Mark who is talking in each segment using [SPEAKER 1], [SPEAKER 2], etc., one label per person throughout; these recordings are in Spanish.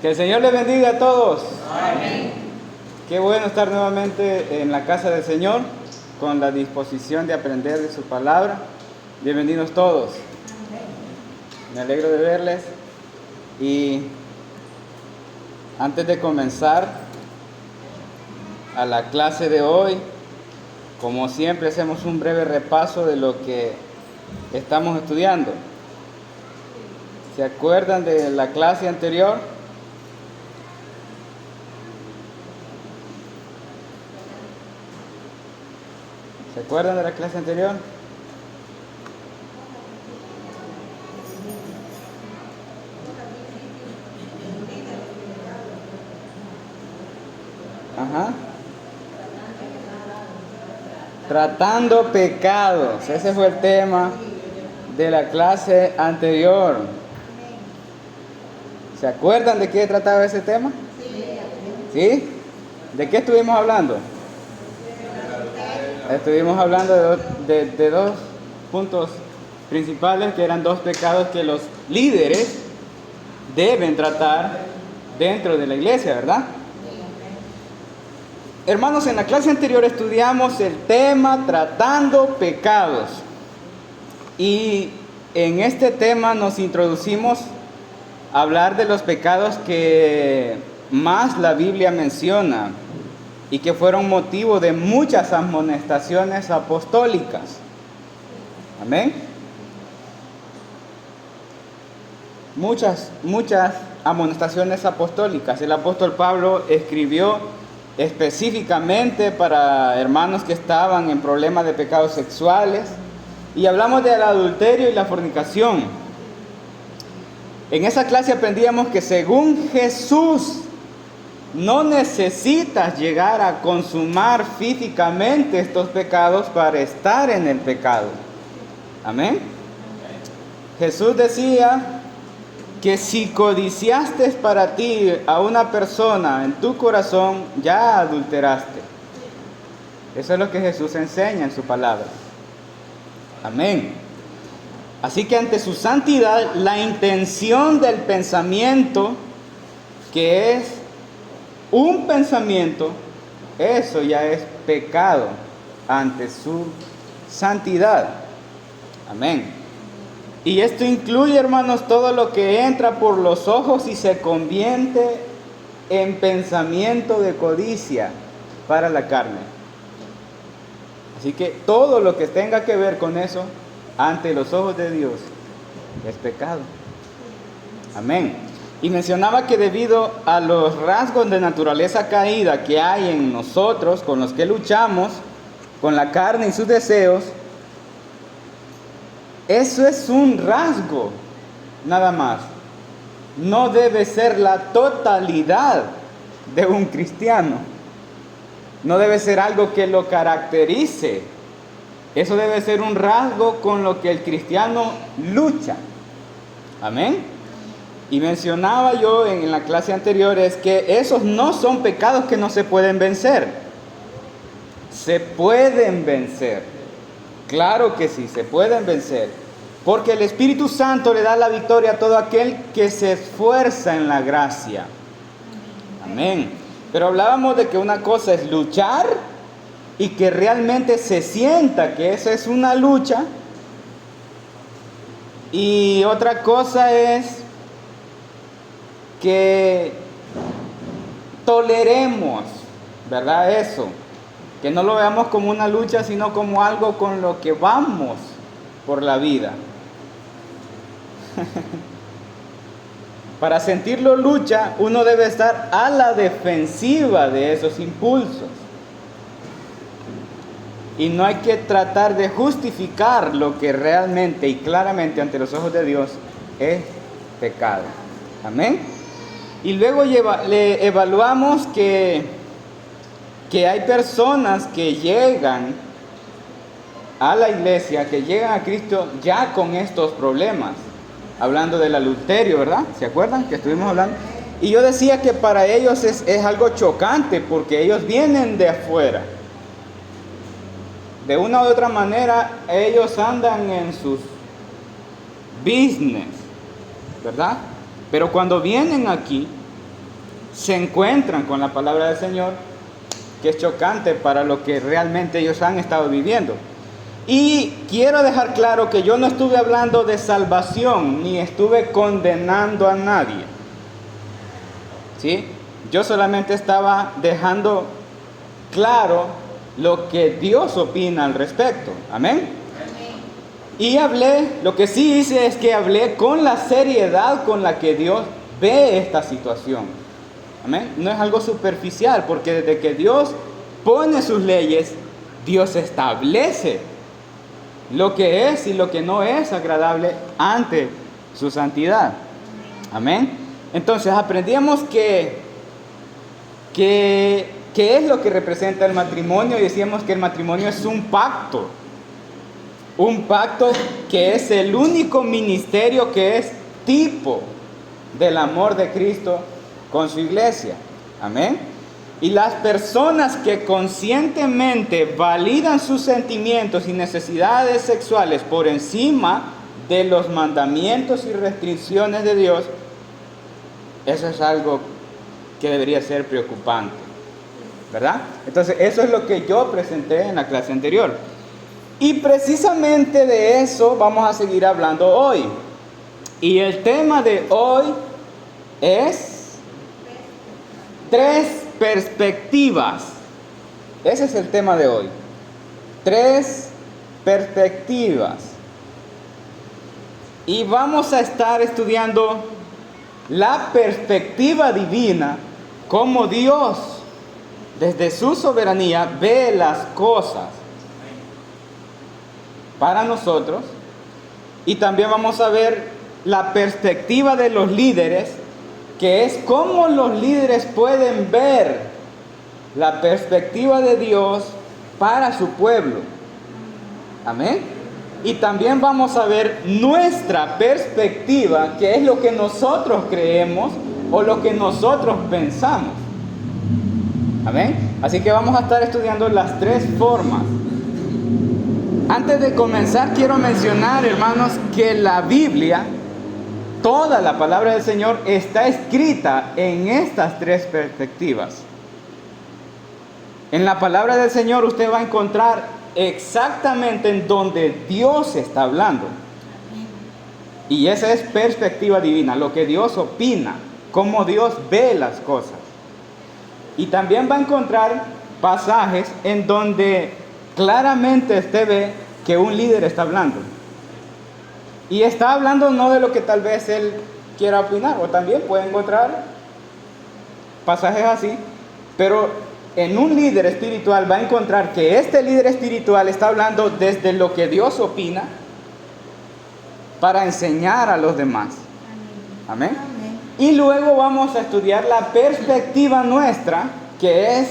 [SPEAKER 1] Que el Señor les bendiga a todos.
[SPEAKER 2] Amén.
[SPEAKER 1] Qué bueno estar nuevamente en la casa del Señor con la disposición de aprender de su palabra. Bienvenidos todos. Me alegro de verles. Y antes de comenzar a la clase de hoy, como siempre hacemos un breve repaso de lo que estamos estudiando. ¿Se acuerdan de la clase anterior? ¿Se acuerdan de la clase anterior? Ajá. Tratando pecados. Ese fue el tema de la clase anterior. ¿Se acuerdan de qué trataba ese tema? ¿Sí? ¿De qué estuvimos hablando? Estuvimos hablando de dos puntos principales, que eran dos pecados que los líderes deben tratar dentro de la iglesia, ¿verdad? Hermanos, en la clase anterior estudiamos el tema tratando pecados. Y en este tema nos introducimos a hablar de los pecados que más la Biblia menciona y que fueron motivo de muchas amonestaciones apostólicas. Amén. Muchas amonestaciones apostólicas. El apóstol Pablo escribió específicamente para hermanos que estaban en problemas de pecados sexuales, y hablamos del adulterio y la fornicación. En esa clase aprendíamos que según Jesús no necesitas llegar a consumar físicamente estos pecados para estar en el pecado. Amén. Jesús decía que si codiciaste para ti a una persona en tu corazón, ya adulteraste. Eso es lo que Jesús enseña en su palabra. Amén. Así que ante su santidad, la intención del pensamiento, que es un pensamiento, eso ya es pecado ante su santidad. Amén. Y esto incluye, hermanos, todo lo que entra por los ojos y se convierte en pensamiento de codicia para la carne. Así que todo lo que tenga que ver con eso, ante los ojos de Dios, es pecado. Amén. Y mencionaba que debido a los rasgos de naturaleza caída que hay en nosotros, con los que luchamos, con la carne y sus deseos, eso es un rasgo, nada más. No debe ser la totalidad de un cristiano. No debe ser algo que lo caracterice. Eso debe ser un rasgo con lo que el cristiano lucha. Amén. Y mencionaba yo en la clase anterior es que esos no son pecados que no se pueden vencer. Se pueden vencer. Claro que sí, se pueden vencer. Porque el Espíritu Santo le da la victoria a todo aquel que se esfuerza en la gracia. Amén. Pero hablábamos de que una cosa es luchar y que realmente se sienta que esa es una lucha. Y otra cosa es que toleremos, ¿verdad? Eso. Que no lo veamos como una lucha, sino como algo con lo que vamos por la vida. Para sentirlo lucha, uno debe estar a la defensiva de esos impulsos. Y no hay que tratar de justificar lo que realmente y claramente ante los ojos de Dios es pecado. Amén. Y luego le evaluamos que hay personas que llegan a la iglesia, que llegan a Cristo ya con estos problemas. Hablando del adulterio, ¿verdad? ¿Se acuerdan que estuvimos hablando? Y yo decía que para ellos es algo chocante, porque ellos vienen de afuera. De una u otra manera, ellos andan en sus business, ¿verdad? Pero cuando vienen aquí, se encuentran con la palabra del Señor, que es chocante para lo que realmente ellos han estado viviendo. Y quiero dejar claro que yo no estuve hablando de salvación, ni estuve condenando a nadie, ¿sí? Yo solamente estaba dejando claro lo que Dios opina al respecto. Amén. Y lo que sí hice es que hablé con la seriedad con la que Dios ve esta situación. Amén. No es algo superficial, porque desde que Dios pone sus leyes, Dios establece lo que es y lo que no es agradable ante su santidad. Amén. Entonces aprendíamos que es lo que representa el matrimonio, y decíamos que el matrimonio es un pacto que es el único ministerio que es tipo del amor de Cristo con su iglesia. Amén. Y las personas que conscientemente validan sus sentimientos y necesidades sexuales por encima de los mandamientos y restricciones de Dios, eso es algo que debería ser preocupante, ¿verdad? Entonces, eso es lo que yo presenté en la clase anterior. Y precisamente de eso vamos a seguir hablando hoy. Y el tema de hoy es 3 perspectivas. Ese es el tema de hoy. 3 perspectivas. Y vamos a estar estudiando la perspectiva divina, cómo Dios, desde su soberanía, ve las cosas para nosotros. Y también vamos a ver la perspectiva de los líderes, que es cómo los líderes pueden ver la perspectiva de Dios para su pueblo. Amén. Y también vamos a ver nuestra perspectiva, que es lo que nosotros creemos o lo que nosotros pensamos. Amén. Así que vamos a estar estudiando las 3 formas. Antes de comenzar, quiero mencionar, hermanos, que la Biblia, toda la palabra del Señor, está escrita en estas 3 perspectivas. En la palabra del Señor usted va a encontrar exactamente en donde Dios está hablando. Y esa es perspectiva divina, lo que Dios opina, cómo Dios ve las cosas. Y también va a encontrar pasajes en donde claramente usted ve que un líder está hablando. Y está hablando no de lo que tal vez él quiera opinar, o también puede encontrar pasajes así, pero en un líder espiritual va a encontrar que este líder espiritual está hablando desde lo que Dios opina para enseñar a los demás. Amén. Amén. Y luego vamos a estudiar la perspectiva nuestra, que es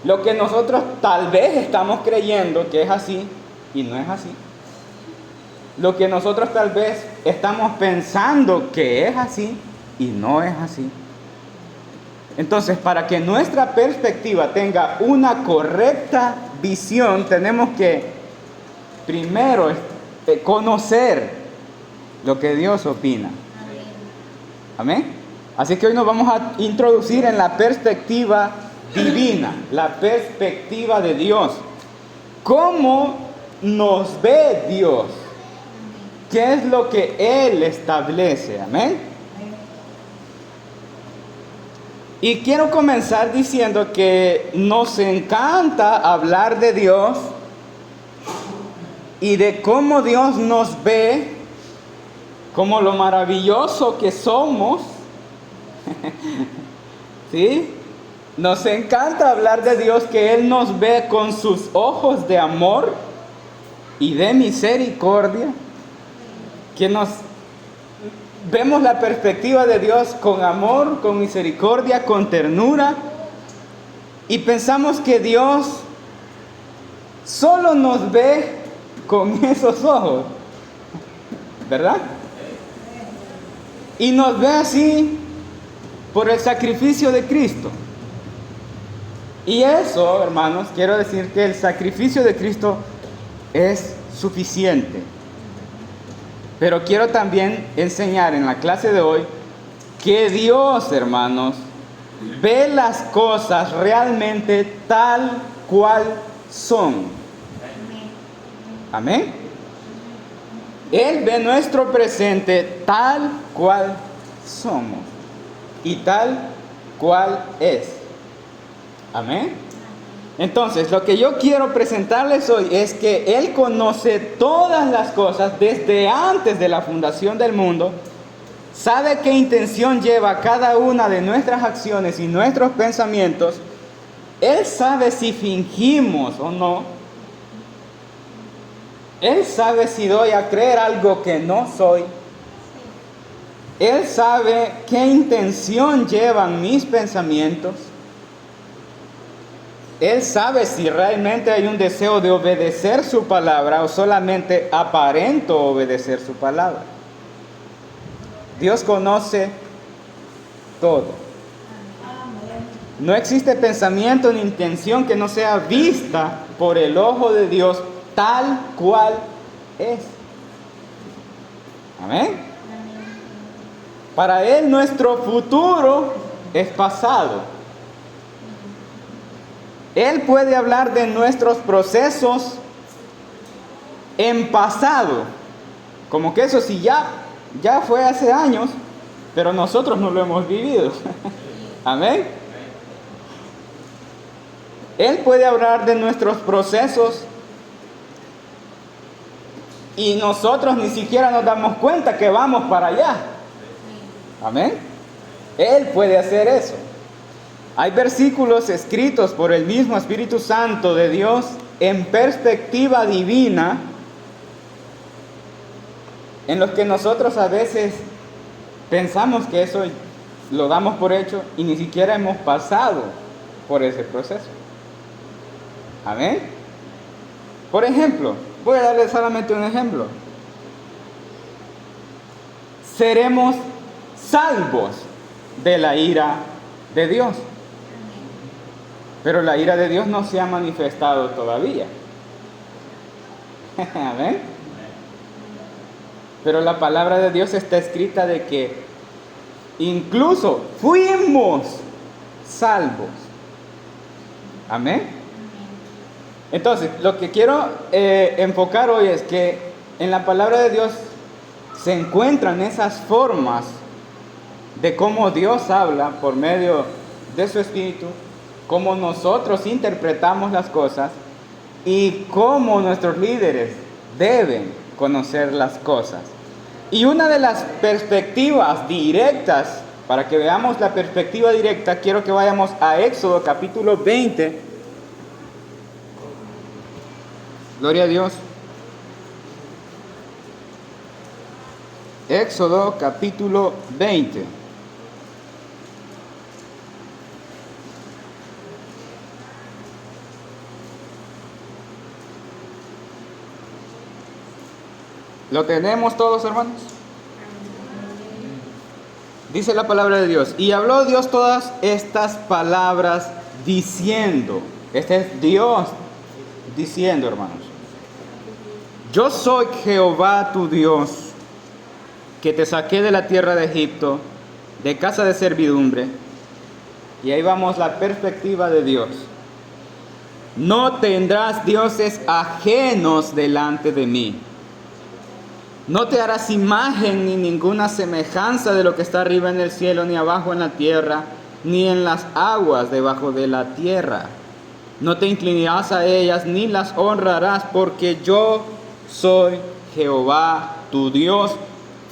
[SPEAKER 1] lo que nosotros tal vez estamos creyendo que es así y no es así. Lo que nosotros tal vez estamos pensando que es así y no es así. Entonces, para que nuestra perspectiva tenga una correcta visión, tenemos que primero conocer lo que Dios opina. Amén. Así que hoy nos vamos a introducir en la perspectiva divina, la perspectiva de Dios. ¿Cómo nos ve Dios? ¿Qué es lo que Él establece? Amén. Y quiero comenzar diciendo que nos encanta hablar de Dios y de cómo Dios nos ve, como lo maravilloso que somos. ¿Sí? Nos encanta hablar de Dios, que Él nos ve con sus ojos de amor y de misericordia, que nos vemos la perspectiva de Dios con amor, con misericordia, con ternura, y pensamos que Dios solo nos ve con esos ojos, ¿verdad? Y nos ve así por el sacrificio de Cristo. Y eso, hermanos, quiero decir que el sacrificio de Cristo es suficiente. Pero quiero también enseñar en la clase de hoy que Dios, hermanos, ve las cosas realmente tal cual son. Amén. Él ve nuestro presente tal cual somos y tal cual es. Amén. Entonces, lo que yo quiero presentarles hoy es que Él conoce todas las cosas desde antes de la fundación del mundo, sabe qué intención lleva cada una de nuestras acciones y nuestros pensamientos. Él sabe si fingimos o no. Él sabe si doy a creer algo que no soy. Él sabe qué intención llevan mis pensamientos. Él sabe si realmente hay un deseo de obedecer su palabra o solamente aparento obedecer su palabra. Dios conoce todo. No existe pensamiento ni intención que no sea vista por el ojo de Dios tal cual es. Amén. Para Él nuestro futuro es pasado. Él puede hablar de nuestros procesos en pasado, como que eso sí ya fue hace años, pero nosotros no lo hemos vivido. Amén. Él puede hablar de nuestros procesos y nosotros ni siquiera nos damos cuenta que vamos para allá. Amén. Él puede hacer eso. Hay versículos escritos por el mismo Espíritu Santo de Dios en perspectiva divina, en los que nosotros a veces pensamos que eso lo damos por hecho y ni siquiera hemos pasado por ese proceso. Amén. Por ejemplo, voy a darle solamente un ejemplo. Seremos salvos de la ira de Dios. Pero la ira de Dios no se ha manifestado todavía. Amén. Pero la palabra de Dios está escrita de que incluso fuimos salvos. Amén. Entonces, lo que quiero enfocar hoy es que en la palabra de Dios se encuentran esas formas de cómo Dios habla por medio de su Espíritu, cómo nosotros interpretamos las cosas y cómo nuestros líderes deben conocer las cosas. Y una de las perspectivas directas, para que veamos la perspectiva directa, quiero que vayamos a Éxodo capítulo 20. Gloria a Dios. Éxodo capítulo 20. ¿Lo tenemos todos, hermanos? Dice la palabra de Dios: y habló Dios todas estas palabras diciendo. Este es Dios diciendo, hermanos: yo soy Jehová tu Dios, que te saqué de la tierra de Egipto, de casa de servidumbre. Y ahí vamos la perspectiva de Dios. No tendrás dioses ajenos delante de mí. No te harás imagen ni ninguna semejanza de lo que está arriba en el cielo, ni abajo en la tierra, ni en las aguas debajo de la tierra. No te inclinarás a ellas, ni las honrarás, porque yo soy Jehová tu Dios,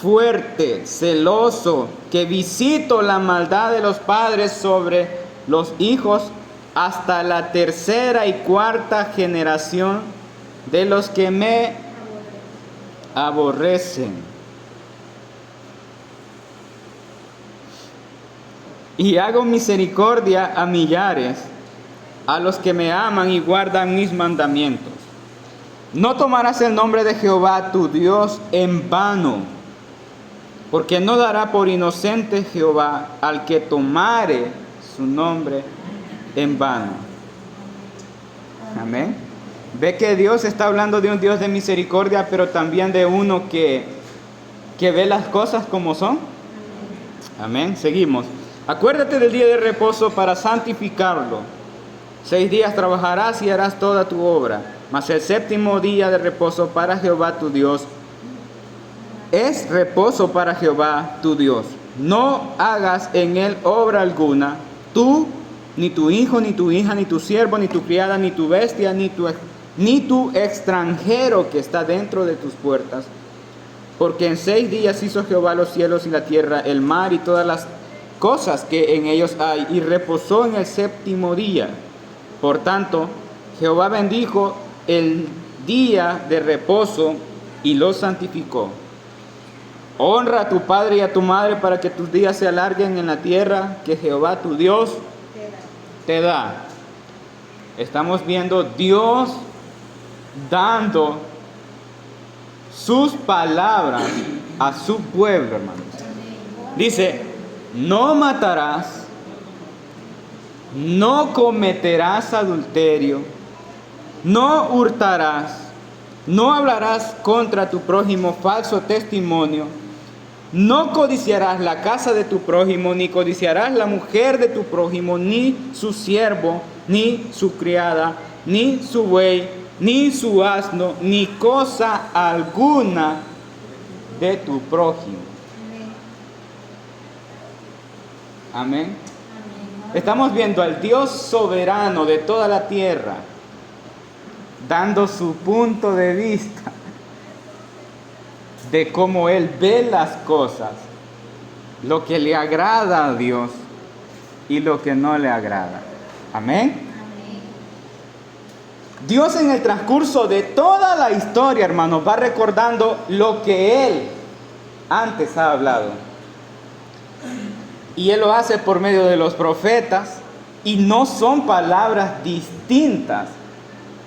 [SPEAKER 1] fuerte, celoso, que visito la maldad de los padres sobre los hijos hasta la tercera y cuarta generación de los que me aborrecen. Y hago misericordia a millares, a los que me aman y guardan mis mandamientos. No tomarás el nombre de Jehová tu Dios en vano, porque no dará por inocente Jehová al que tomare su nombre en vano. Amén. Ve que Dios está hablando de un Dios de misericordia, pero también de uno que ve las cosas como son. Amén. Seguimos. Acuérdate del día de reposo para santificarlo. 6 días trabajarás y harás toda tu obra, mas el séptimo día de reposo para Jehová tu Dios es reposo para Jehová tu Dios. No hagas en él obra alguna, tú, ni tu hijo, ni tu hija, ni tu siervo, ni tu criada, ni tu bestia, ni tu extranjero que está dentro de tus puertas. Porque en 6 días hizo Jehová los cielos y la tierra, el mar y todas las cosas que en ellos hay, y reposó en el séptimo día. Por tanto, Jehová bendijo el día de reposo y lo santificó. Honra a tu padre y a tu madre para que tus días se alarguen en la tierra que Jehová tu Dios te da. Estamos viendo Dios dando sus palabras a su pueblo, hermanos. Dice, no matarás, no cometerás adulterio, no hurtarás, no hablarás contra tu prójimo falso testimonio, no codiciarás la casa de tu prójimo, ni codiciarás la mujer de tu prójimo, ni su siervo, ni su criada, ni su buey, ni su asno, ni cosa alguna de tu prójimo. Amén. Estamos viendo al Dios soberano de toda la tierra dando su punto de vista de cómo Él ve las cosas, lo que le agrada a Dios y lo que no le agrada. Amén. Dios en el transcurso de toda la historia, hermanos, va recordando lo que Él antes ha hablado. Y Él lo hace por medio de los profetas, y no son palabras distintas.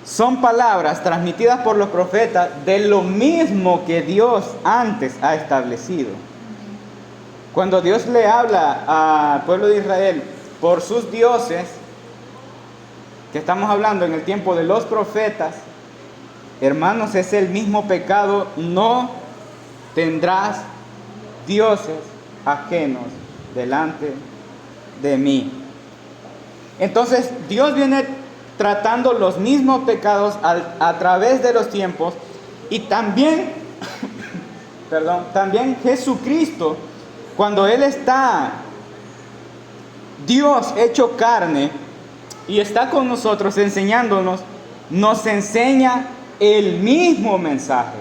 [SPEAKER 1] Son palabras transmitidas por los profetas de lo mismo que Dios antes ha establecido. Cuando Dios le habla al pueblo de Israel por sus dioses, que estamos hablando en el tiempo de los profetas, hermanos, es el mismo pecado: no tendrás dioses ajenos delante de mí. Entonces Dios viene tratando los mismos pecados a través de los tiempos, y también también Jesucristo, cuando Él está Dios hecho carne y está con nosotros enseñándonos, nos enseña el mismo mensaje.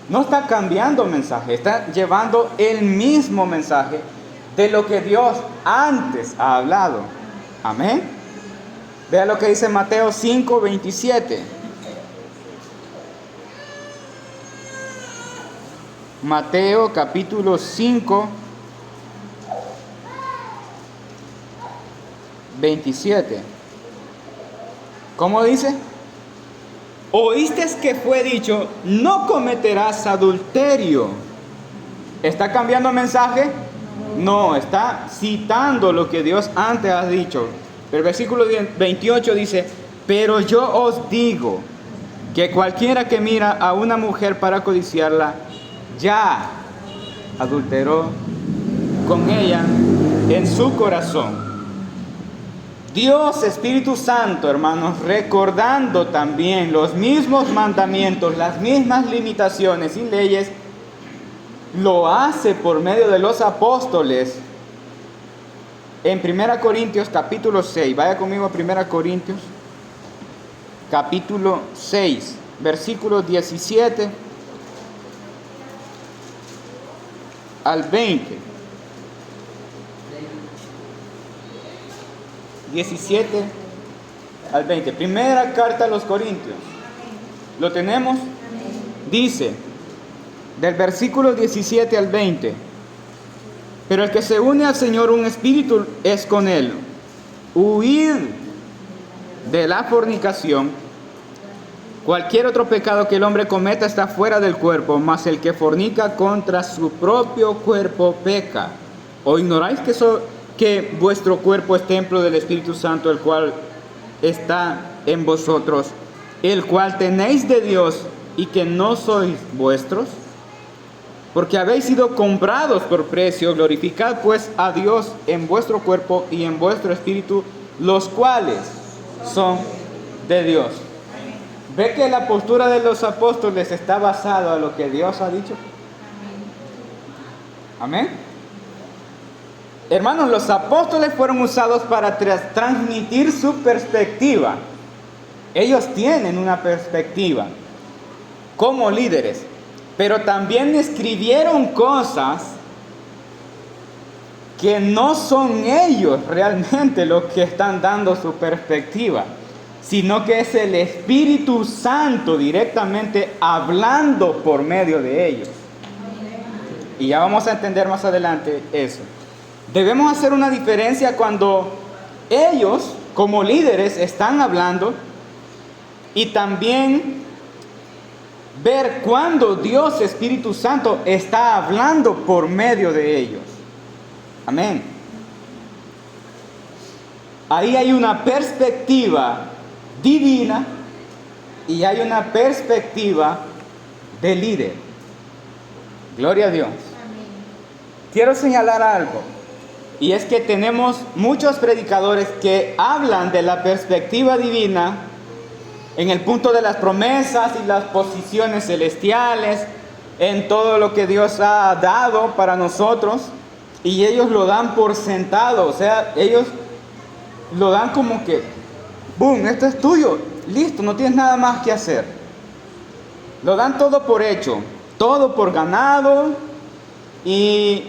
[SPEAKER 1] No está cambiando mensaje, está llevando el mismo mensaje de lo que Dios antes ha hablado. Amén. Vea lo que dice Mateo 5:27. Mateo capítulo 5, 27. ¿Cómo dice? Oíste que fue dicho, no cometerás adulterio. ¿Está cambiando mensaje? No, está citando lo que Dios antes ha dicho. El versículo 28 dice, pero yo os digo que cualquiera que mira a una mujer para codiciarla, ya adulteró con ella en su corazón. Dios, Espíritu Santo, hermanos, recordando también los mismos mandamientos, las mismas limitaciones y leyes, lo hace por medio de los apóstoles. En 1 Corintios capítulo 6, vaya conmigo a 1 Corintios capítulo 6, versículos 17 al 20. 17 al 20. Primera carta a los Corintios. ¿Lo tenemos? Dice, del versículo 17 al 20. Pero el que se une al Señor, un espíritu es con Él. Huid de la fornicación. Cualquier otro pecado que el hombre cometa está fuera del cuerpo, mas el que fornica contra su propio cuerpo peca. ¿O ignoráis que vuestro cuerpo es templo del Espíritu Santo, el cual está en vosotros, el cual tenéis de Dios, y que no sois vuestros? Porque habéis sido comprados por precio, glorificad pues a Dios en vuestro cuerpo y en vuestro espíritu, los cuales son de Dios. ¿Ve que la postura de los apóstoles está basada a lo que Dios ha dicho? Amén. Hermanos, los apóstoles fueron usados para transmitir su perspectiva. Ellos tienen una perspectiva como líderes, pero también escribieron cosas que no son ellos realmente los que están dando su perspectiva, sino que es el Espíritu Santo directamente hablando por medio de ellos. Y ya vamos a entender más adelante eso. Debemos hacer una diferencia cuando ellos, como líderes, están hablando, y también ver cuando Dios, Espíritu Santo, está hablando por medio de ellos. Amén. Ahí hay una perspectiva divina y hay una perspectiva de líder. Gloria a Dios. Amén. Quiero señalar algo, y es que tenemos muchos predicadores que hablan de la perspectiva divina en el punto de las promesas y las posiciones celestiales, en todo lo que Dios ha dado para nosotros, y ellos lo dan por sentado. O sea, ellos lo dan como que, boom, esto es tuyo, listo, no tienes nada más que hacer. Lo dan todo por hecho, todo por ganado, y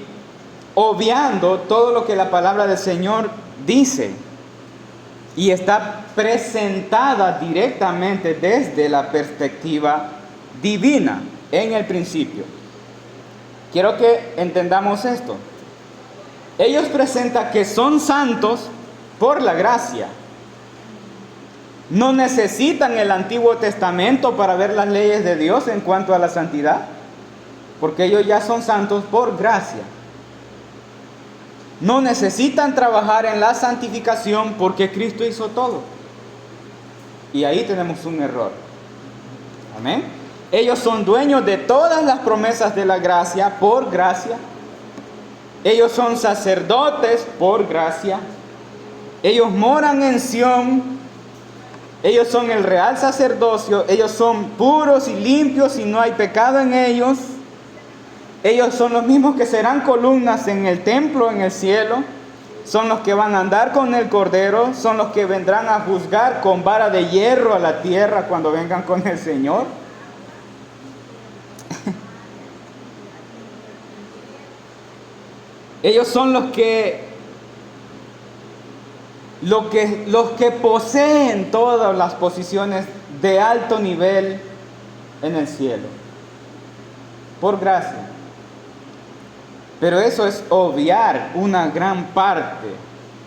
[SPEAKER 1] obviando todo lo que la palabra del Señor dice, y está presentada directamente desde la perspectiva divina en el principio. Quiero que entendamos esto. Ellos presentan que son santos por la gracia. No necesitan el Antiguo Testamento para ver las leyes de Dios en cuanto a la santidad, porque ellos ya son santos por gracia. No necesitan trabajar en la santificación porque Cristo hizo todo. Y ahí tenemos un error. Amén. Ellos son dueños de todas las promesas de la gracia por gracia. Ellos son sacerdotes por gracia. Ellos moran en Sión. Ellos son el real sacerdocio. Ellos son puros y limpios y no hay pecado en ellos. Ellos son los mismos que serán columnas en el templo en el cielo. Son los que van a andar con el Cordero. Son los que vendrán a juzgar con vara de hierro a la tierra cuando vengan con el Señor. Ellos son los que poseen todas las posiciones de alto nivel en el cielo. Por gracia. Pero eso es obviar una gran parte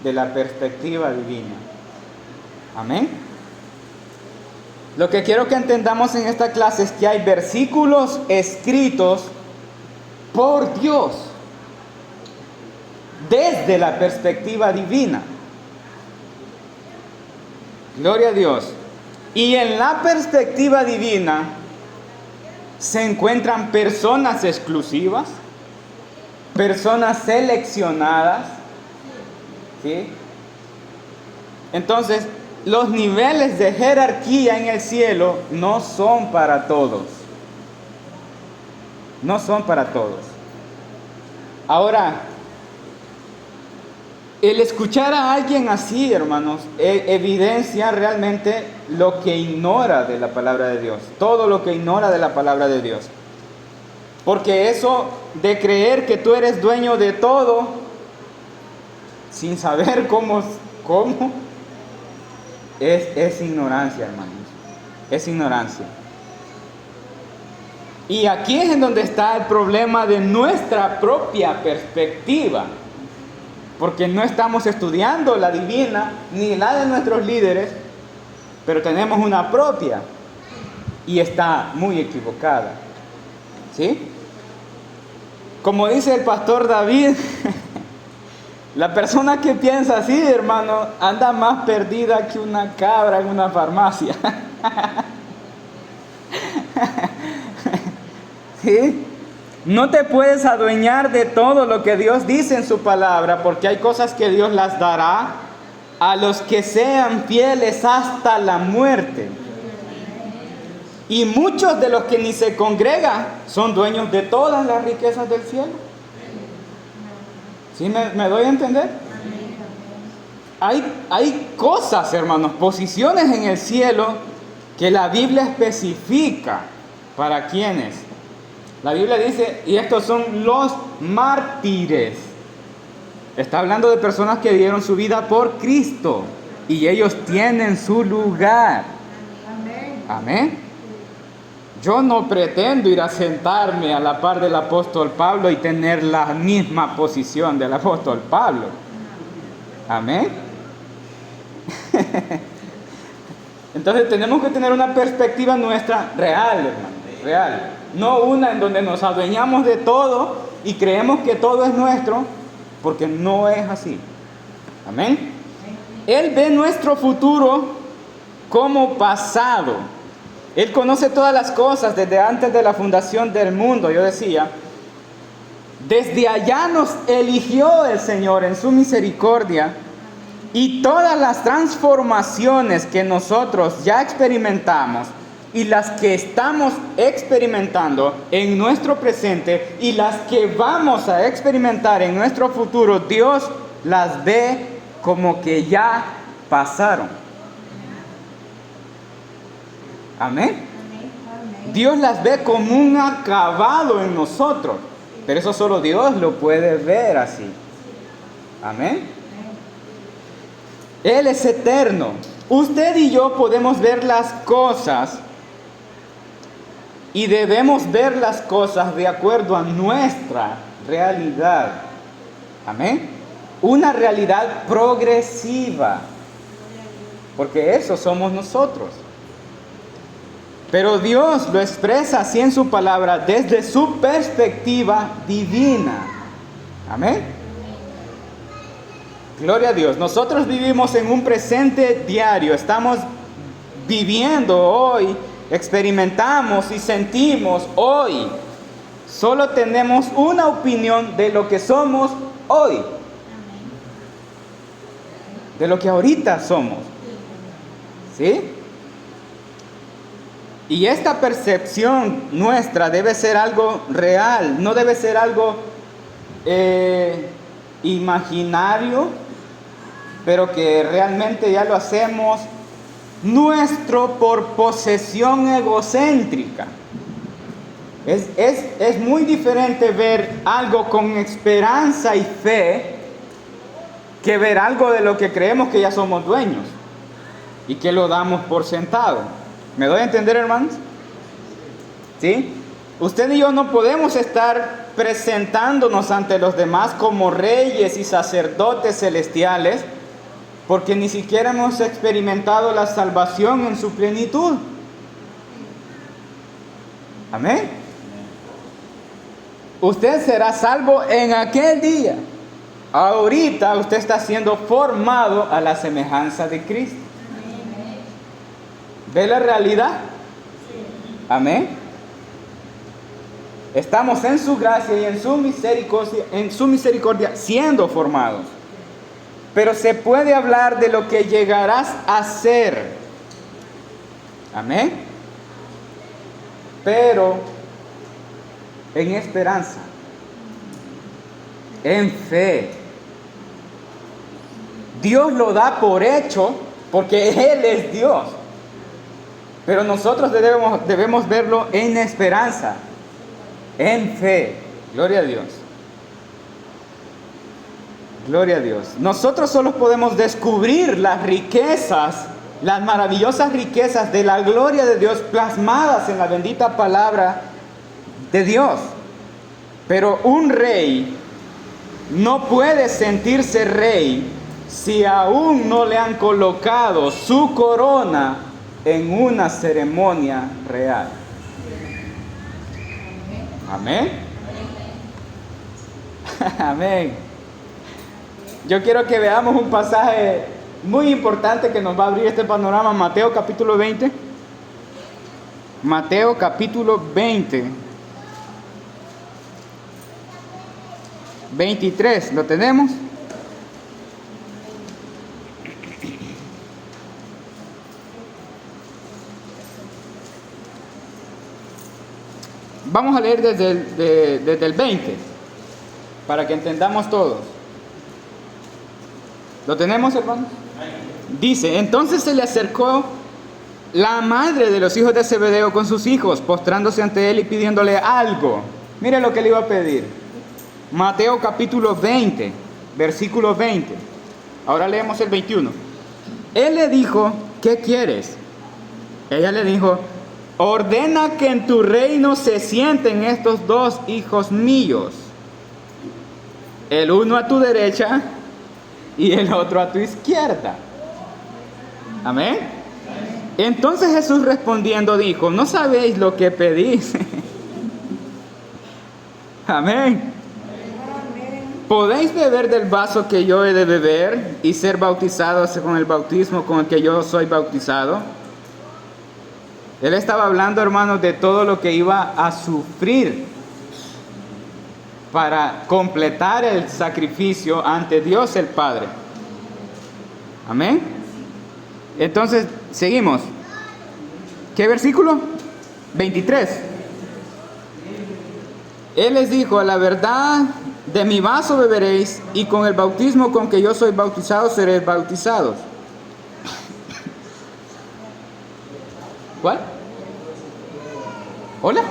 [SPEAKER 1] de la perspectiva divina. Amén. Lo que quiero que entendamos en esta clase es que hay versículos escritos por Dios desde la perspectiva divina. Gloria a Dios. Y en la perspectiva divina se encuentran personas exclusivas, personas seleccionadas, ¿sí? Entonces, los niveles de jerarquía en el cielo no son para todos. No son para todos. Ahora, el escuchar a alguien así, hermanos, evidencia realmente lo que ignora de la palabra de Dios. Todo lo que ignora de la palabra de Dios. Porque eso de creer que tú eres dueño de todo, sin saber cómo es ignorancia, hermanos. Es ignorancia. Y aquí es en donde está el problema de nuestra propia perspectiva. Porque no estamos estudiando la divina, ni la de nuestros líderes, pero tenemos una propia. Y está muy equivocada. ¿Sí? Como dice el pastor David, la persona que piensa así, hermano, anda más perdida que una cabra en una farmacia. ¿Sí? No te puedes adueñar de todo lo que Dios dice en su palabra, porque hay cosas que Dios las dará a los que sean fieles hasta la muerte. Y muchos de los que ni se congregan son dueños de todas las riquezas del cielo. ¿Sí me doy a entender? Hay cosas, hermanos, posiciones en el cielo que la Biblia especifica para quienes. La Biblia dice, y estos son los mártires. Está hablando de personas que dieron su vida por Cristo y ellos tienen su lugar. Amén. Yo no pretendo ir a sentarme a la par del apóstol Pablo y tener la misma posición del apóstol Pablo. Amén. Entonces tenemos que tener una perspectiva nuestra real, hermano, real. No una en donde nos adueñamos de todo y creemos que todo es nuestro, porque no es así. Amén. Él ve nuestro futuro como pasado. Él conoce todas las cosas desde antes de la fundación del mundo. Yo decía, desde allá nos eligió el Señor en su misericordia, y todas las transformaciones que nosotros ya experimentamos y las que estamos experimentando en nuestro presente y las que vamos a experimentar en nuestro futuro, Dios las ve como que ya pasaron. Amén. Dios las ve como un acabado en nosotros, pero eso solo Dios lo puede ver así. Amén. Él es eterno. Usted y yo podemos ver las cosas y debemos ver las cosas de acuerdo a nuestra realidad. Amén. Una realidad progresiva, porque eso somos nosotros. Pero Dios lo expresa así en su palabra desde su perspectiva divina. Amén. Gloria a Dios. Nosotros vivimos en un presente diario. Estamos viviendo hoy, experimentamos y sentimos hoy. Solo tenemos una opinión de lo que somos hoy. De lo que ahorita somos. ¿Sí? Y esta percepción nuestra debe ser algo real, no debe ser algo imaginario, pero que realmente ya lo hacemos nuestro por posesión egocéntrica. Es muy diferente ver algo con esperanza y fe que ver algo de lo que creemos que ya somos dueños y que lo damos por sentado. ¿Me doy a entender, hermanos? ¿Sí? Usted y yo no podemos estar presentándonos ante los demás como reyes y sacerdotes celestiales porque ni siquiera hemos experimentado la salvación en su plenitud. Amén. Usted será salvo en aquel día. Ahorita usted está siendo formado a la semejanza de Cristo. ¿Ve la realidad? Amén. Estamos en su gracia y en su misericordia siendo formados. Pero se puede hablar de lo que llegarás a ser. Amén. Pero en esperanza, en fe. Dios lo da por hecho porque Él es Dios. Pero nosotros debemos verlo en esperanza, en fe. Gloria a Dios. Gloria a Dios. Nosotros solo podemos descubrir las riquezas, las maravillosas riquezas de la gloria de Dios plasmadas en la bendita palabra de Dios. Pero un rey no puede sentirse rey si aún no le han colocado su corona en una ceremonia real. Amén. Amén. Yo quiero que veamos un pasaje muy importante que nos va a abrir este panorama. Mateo capítulo 20. Mateo capítulo 20. 23, ¿lo tenemos? Vamos a leer desde el 20, para que entendamos todos. ¿Lo tenemos, hermanos? Dice, entonces se le acercó la madre de los hijos de Zebedeo con sus hijos, postrándose ante él y pidiéndole algo. Mire lo que le iba a pedir. Mateo capítulo 20, versículo 20. Ahora leemos el 21. Él le dijo, ¿qué quieres? Ella le dijo, ordena que en tu reino se sienten estos dos hijos míos, el uno a tu derecha y el otro a tu izquierda. Amén. Entonces Jesús respondiendo dijo, ¿no sabéis lo que pedís? Amén. ¿Podéis beber del vaso que yo he de beber y ser bautizados con el bautismo con el que yo soy bautizado? Él estaba hablando, hermanos, de todo lo que iba a sufrir para completar el sacrificio ante Dios el Padre. Amén. Entonces, seguimos. ¿Qué versículo? 23. Él les dijo, a la verdad, de mi vaso beberéis, y con el bautismo con que yo soy bautizado seréis bautizados. ¿Cuál? ¿Hola?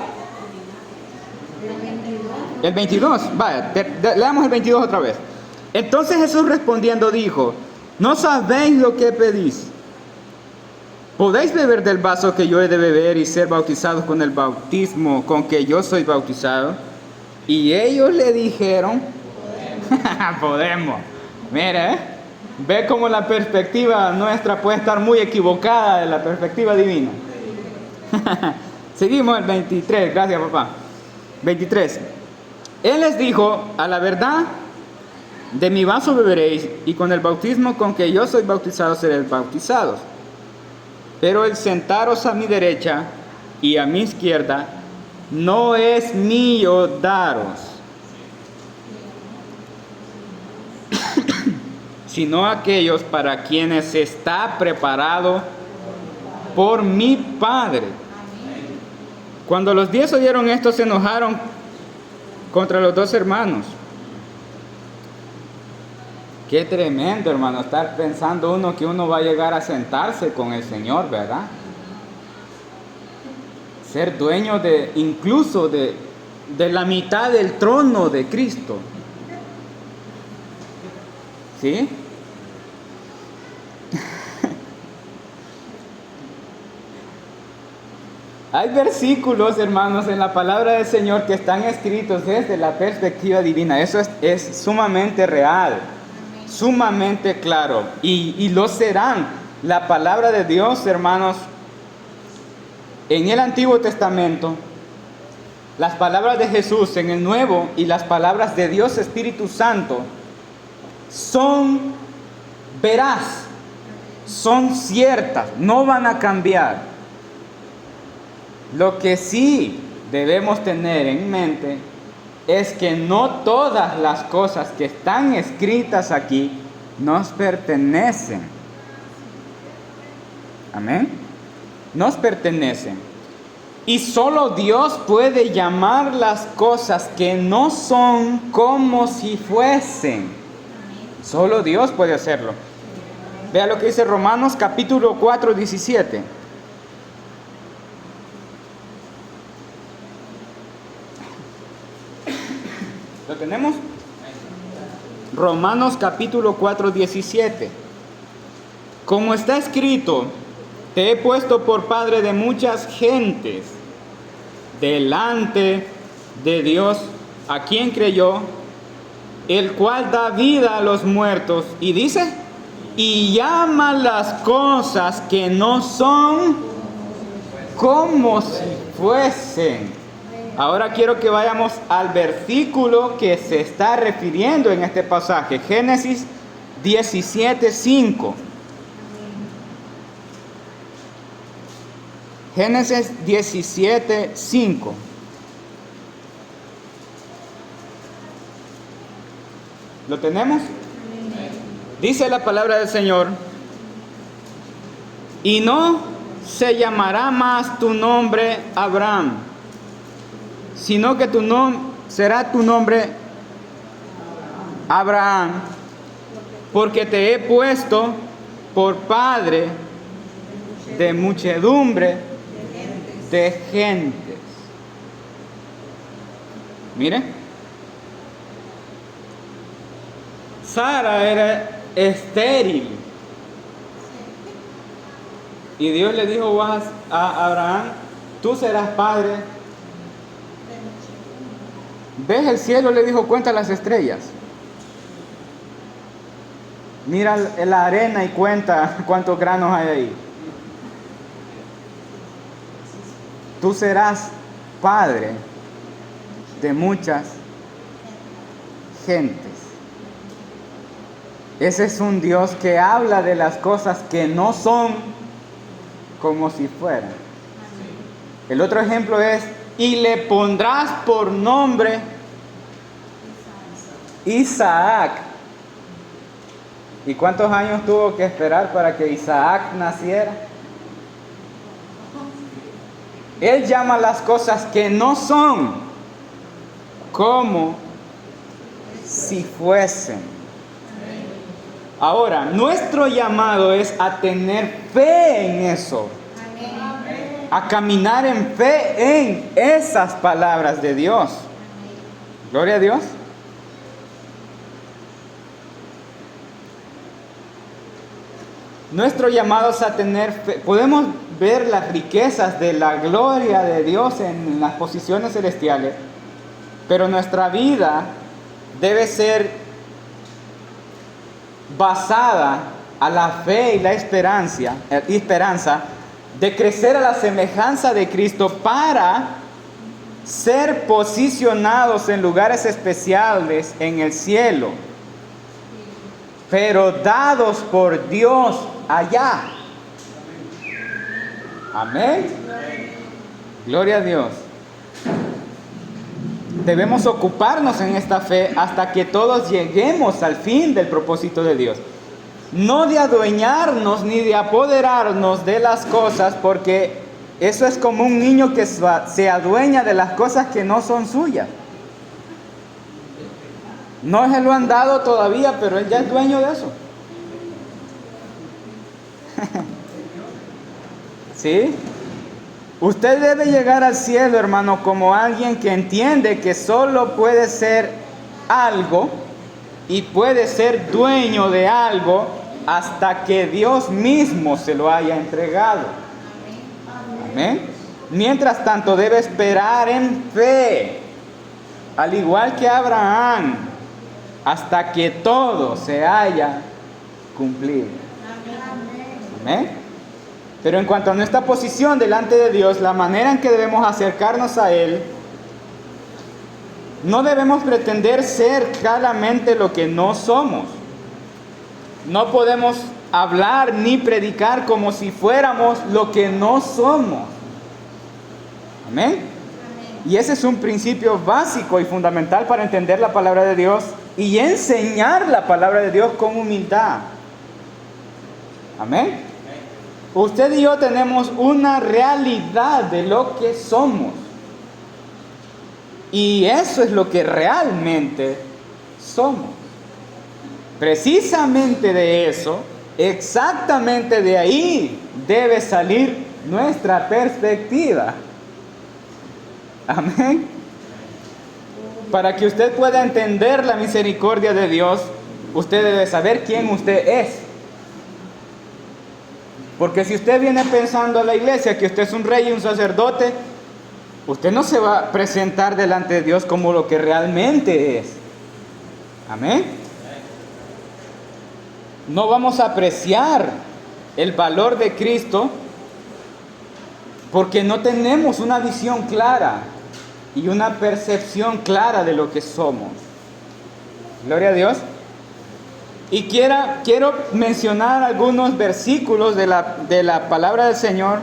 [SPEAKER 1] El 22. Vaya, leamos el 22 otra vez. Entonces Jesús respondiendo dijo, ¿no sabéis lo que pedís? ¿Podéis beber del vaso que yo he de beber y ser bautizados con el bautismo con que yo soy bautizado? Y ellos le dijeron, podemos. Mire, ve cómo la perspectiva nuestra puede estar muy equivocada de la perspectiva divina. Seguimos el 23, gracias papá. 23. Él les dijo, a la verdad, de mi vaso beberéis, y con el bautismo con que yo soy bautizado seréis bautizados. Pero el sentaros a mi derecha y a mi izquierda no es mío daros, sino aquellos para quienes está preparado por mi Padre. Cuando los 10 oyeron esto, se enojaron contra los dos hermanos. Qué tremendo, hermano, estar pensando uno que uno va a llegar a sentarse con el Señor, ¿verdad? Ser dueño incluso de la mitad del trono de Cristo. ¿Sí? Hay versículos, hermanos, en la palabra del Señor que están escritos desde la perspectiva divina. Eso es sumamente real, sumamente claro. Y lo serán. La palabra de Dios, hermanos, en el Antiguo Testamento, las palabras de Jesús en el Nuevo y las palabras de Dios Espíritu Santo son veraz, son ciertas, no van a cambiar. Lo que sí debemos tener en mente es que no todas las cosas que están escritas aquí nos pertenecen. Amén. Nos pertenecen. Y solo Dios puede llamar las cosas que no son como si fuesen. Solo Dios puede hacerlo. Vea lo que dice Romanos capítulo 4, 17. ¿Lo tenemos? Romanos capítulo 4, 17. Como está escrito, te he puesto por padre de muchas gentes delante de Dios, a quien creyó, el cual da vida a los muertos, y dice, y llama las cosas que no son como si fuesen. Ahora quiero que vayamos al versículo que se está refiriendo en este pasaje, Génesis 17:5. Génesis 17:5. ¿Lo tenemos? Dice la palabra del Señor: y no se llamará más tu nombre Abraham, sino que será tu nombre Abraham, porque te he puesto por padre de muchedumbre de gentes. Mire, Sara era estéril y Dios le dijo a Abraham: tú serás padre. ¿Ves el cielo? Le dijo, cuenta las estrellas. Mira la arena y cuenta cuántos granos hay ahí. Tú serás padre de muchas gentes. Ese es un Dios que habla de las cosas que no son como si fueran. El otro ejemplo es: y le pondrás por nombre Isaac. ¿Y cuántos años tuvo que esperar para que Isaac naciera? Él llama las cosas que no son como si fuesen. Ahora, nuestro llamado es a tener fe en eso, a caminar en fe en esas palabras de Dios. Gloria a Dios. Nuestro llamado es a tener fe. Podemos ver las riquezas de la gloria de Dios en las posiciones celestiales, pero nuestra vida debe ser basada a la fe y la esperanza de crecer a la semejanza de Cristo para ser posicionados en lugares especiales en el cielo, pero dados por Dios allá. Amén. Gloria a Dios. Debemos ocuparnos en esta fe hasta que todos lleguemos al fin del propósito de Dios. No de adueñarnos ni de apoderarnos de las cosas, porque eso es como un niño que se adueña de las cosas que no son suyas. No se lo han dado todavía, pero él ya es dueño de eso. ¿Sí? Usted debe llegar al cielo, hermano, como alguien que entiende que solo puede ser algo y puede ser dueño de algo hasta que Dios mismo se lo haya entregado. Amén. Mientras tanto, debe esperar en fe, al igual que Abraham, hasta que todo se haya cumplido. Amén. Pero en cuanto a nuestra posición delante de Dios, la manera en que debemos acercarnos a Él, no debemos pretender ser claramente lo que no somos. No podemos hablar ni predicar como si fuéramos lo que no somos. Amén. Y ese es un principio básico y fundamental para entender la palabra de Dios y enseñar la palabra de Dios con humildad. Amén. Usted y yo tenemos una realidad de lo que somos. Y eso es lo que realmente somos. Precisamente de eso, exactamente de ahí debe salir nuestra perspectiva. Amén. Para que usted pueda entender la misericordia de Dios, usted debe saber quién usted es. Porque si usted viene pensando a la iglesia que usted es un rey y un sacerdote, usted no se va a presentar delante de Dios como lo que realmente es. Amén. No vamos a apreciar el valor de Cristo porque no tenemos una visión clara y una percepción clara de lo que somos. Gloria a Dios. Y quiero mencionar algunos versículos de la palabra del Señor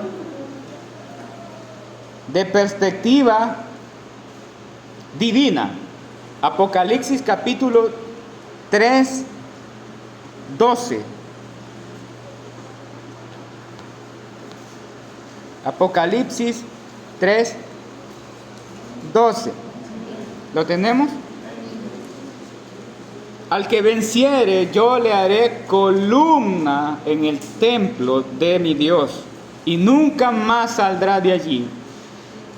[SPEAKER 1] de perspectiva divina. Apocalipsis capítulo 3:12. Apocalipsis 3:12. ¿Lo tenemos? Al que venciere, yo le haré columna en el templo de mi Dios, y nunca más saldrá de allí.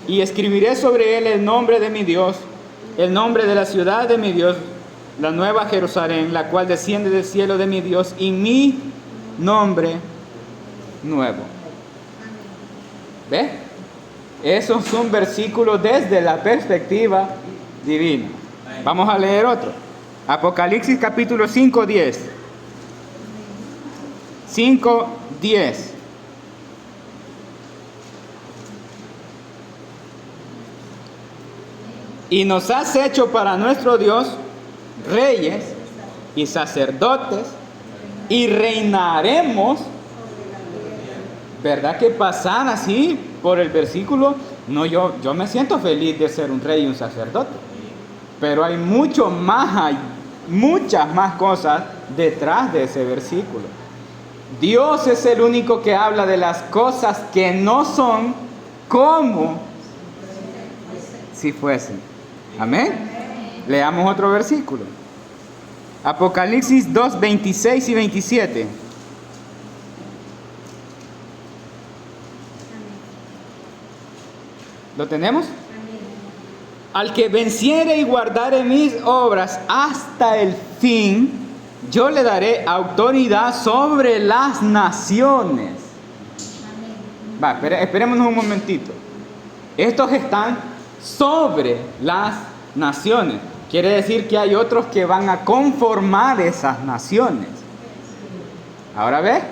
[SPEAKER 1] Y escribiré sobre él el nombre de mi Dios, el nombre de la ciudad de mi Dios, la nueva Jerusalén, la cual desciende del cielo de mi Dios, y mi nombre nuevo. ¿Ve? Esos son versículos desde la perspectiva divina. Vamos a leer otro. Apocalipsis capítulo 5:10. 5:10. Y nos has hecho para nuestro Dios reyes y sacerdotes, y reinaremos. ¿Verdad que pasar así por el versículo? No, yo me siento feliz de ser un rey y un sacerdote, pero hay muchas más cosas detrás de ese versículo. Dios es el único que habla de las cosas que no son como si fuesen. Amén. Leamos otro versículo. Apocalipsis 2:26 y 27. ¿Lo tenemos? Al que venciere y guardare mis obras hasta el fin, yo le daré autoridad sobre las naciones. Va, esperémonos un momentito. Estos están sobre las naciones. Quiere decir que hay otros que van a conformar esas naciones. Ahora ve,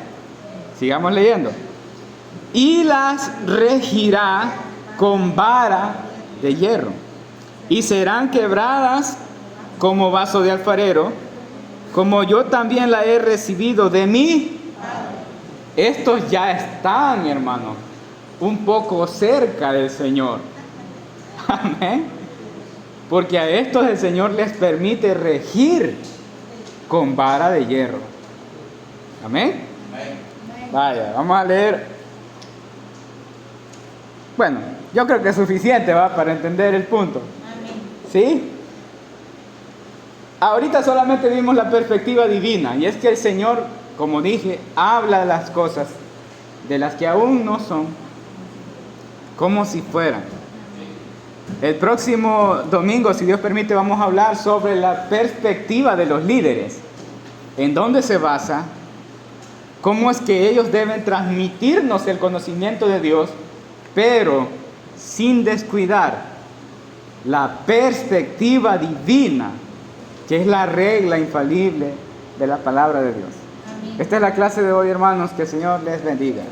[SPEAKER 1] sigamos leyendo. Y las regirá con vara de hierro, y serán quebradas como vaso de alfarero, como yo también la he recibido de mí. Estos ya están, hermano, un poco cerca del Señor. Amén. Porque a estos el Señor les permite regir con vara de hierro. Amén. Vaya, vamos a leer. Bueno, yo creo que es suficiente, ¿va? Para entender el punto. ¿Sí? Ahorita solamente vimos la perspectiva divina, y es que el Señor, como dije, habla de las cosas de las que aún no son, como si fueran. El próximo domingo, si Dios permite, vamos a hablar sobre la perspectiva de los líderes, en dónde se basa, cómo es que ellos deben transmitirnos el conocimiento de Dios, pero sin descuidar la perspectiva divina, que es la regla infalible de la palabra de Dios. Esta es la clase de hoy, hermanos. Que el Señor les bendiga.